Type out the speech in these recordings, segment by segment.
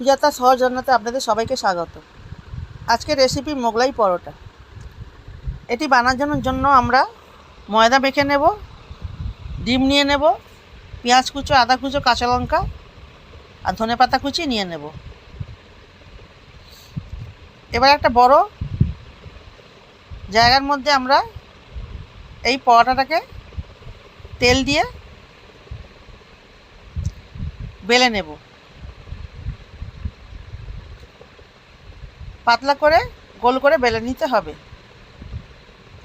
সুজাতা সহজ রান্নাতে আপনাদের সবাইকে স্বাগত। আজকের রেসিপি মোগলাই পরোটা। এটি বানানোর জন্য আমরা ময়দা মেখে নেব, ডিম নিয়ে নেব, পেঁয়াজ কুচো, আদা কুচো, কাঁচা লঙ্কা আর ধনেপাতা কুচি নিয়ে নেব। এবার একটা বড় জায়গার মধ্যে আমরা এই পরোটাটাকে তেল দিয়ে বেলে নেব। পাতলা করে গোল করে বেলে নিতে হবে।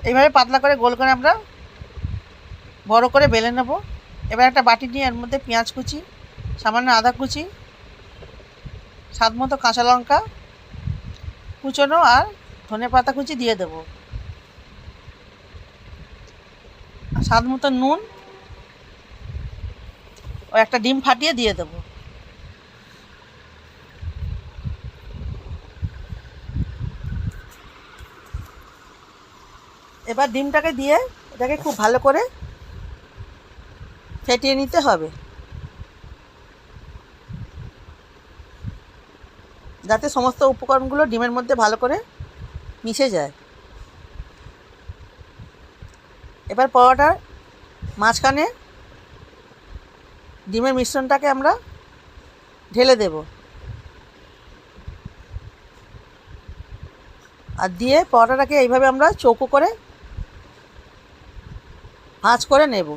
এইভাবে পাতলা করে গোল করে আমরা বড় করে বেলে নেব। এবার একটা বাটি নিয়ে এর মধ্যে পেঁয়াজ কুচি, সামান্য আদা কুচি, স্বাদ মতো কাঁচা লঙ্কা কুচোনো আর ধনেপাতা কুচি দিয়ে দেব। স্বাদ মতো নুন ও একটা ডিম ফাটিয়ে দিয়ে দেব। এবার ডিমটাকে দিয়ে এটাকে খুব ভালো করে ফেটিয়ে নিতে হবে, যাতে সমস্ত উপকরণগুলো ডিমের মধ্যে ভালো করে মিশে যায়। এবার পরোটার মাঝখানে ডিমের মিশ্রণটাকে আমরা ঢেলে দেব আর দিয়ে পরোটাটাকে এইভাবে আমরা চৌকো করে ভাঁজ করে নেব।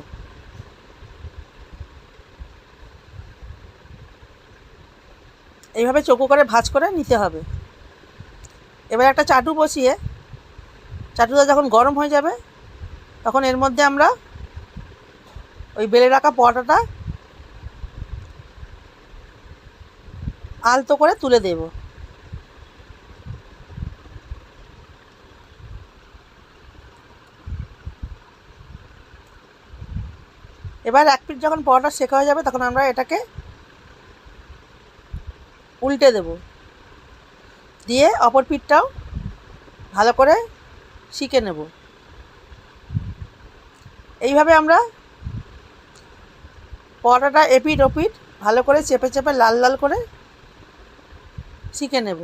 এইভাবে চৌকো করে ভাঁজ করে নিতে হবে। এবার একটা চাটু বসিয়ে চাটুটা যখন গরম হয়ে যাবে তখন এর মধ্যে আমরা ওই বেলে রাখা পরোটাটা আলতো করে তুলে দেব। এবার এক পিঠ যখন পরোটা শেখা হয়ে যাবে তখন আমরা এটাকে উল্টে দেব, দিয়ে অপর পিঠটাও ভালো করে শিখে নেব। এইভাবে আমরা পরোটাটা এপিঠ ওপিঠ ভালো করে চেপে চেপে লাল লাল করে শিখে নেব।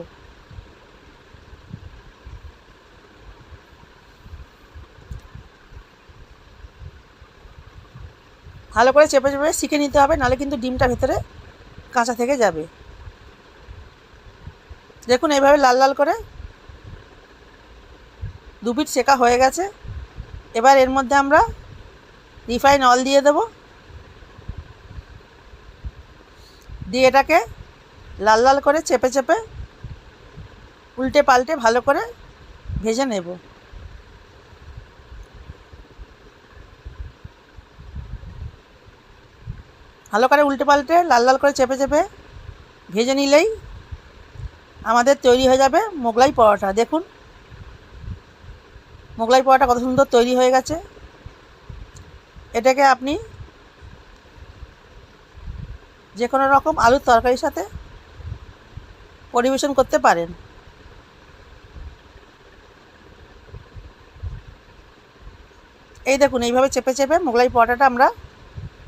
ভালো করে চেপে চেপে শিখে নিতে হবে, নাহলে কিন্তু ডিমটা ভেতরে কাঁচা থেকে যাবে। দেখুন এইভাবে লাল লাল করে দু পিঠ শেখা হয়ে গেছে। এবার এর মধ্যে আমরা রিফাইন অয়েল দিয়ে দেব, দিয়ে এটাকে লাল লাল করে চেপে চেপে উল্টে পাল্টে ভালো করে ভেজে নেব। ভালো করে উল্টে পাল্টে লাল লাল করে চেপে চেপে ভেজে নিলেই আমাদের তৈরি হয়ে যাবে মোগলাই পরোটা। দেখুন মোগলাই পরোটা কত সুন্দর তৈরি হয়ে গেছে। এটাকে আপনি যে কোনো রকম আলুর তরকারির সাথে পরিবেশন করতে পারেন। এই দেখুন এইভাবে চেপে চেপে মোগলাই পরোটাটা আমরা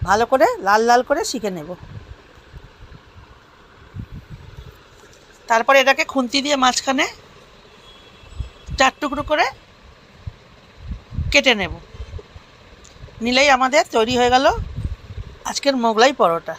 ভালো করে লাল লাল করে শিখে নেব। তারপরে এটাকে খুন্তি দিয়ে মাঝখানে 4 টুকরো করে কেটে নেব। নিলেই আমাদের তৈরি হয়ে গেল আজকের মোগলাই পরোটা।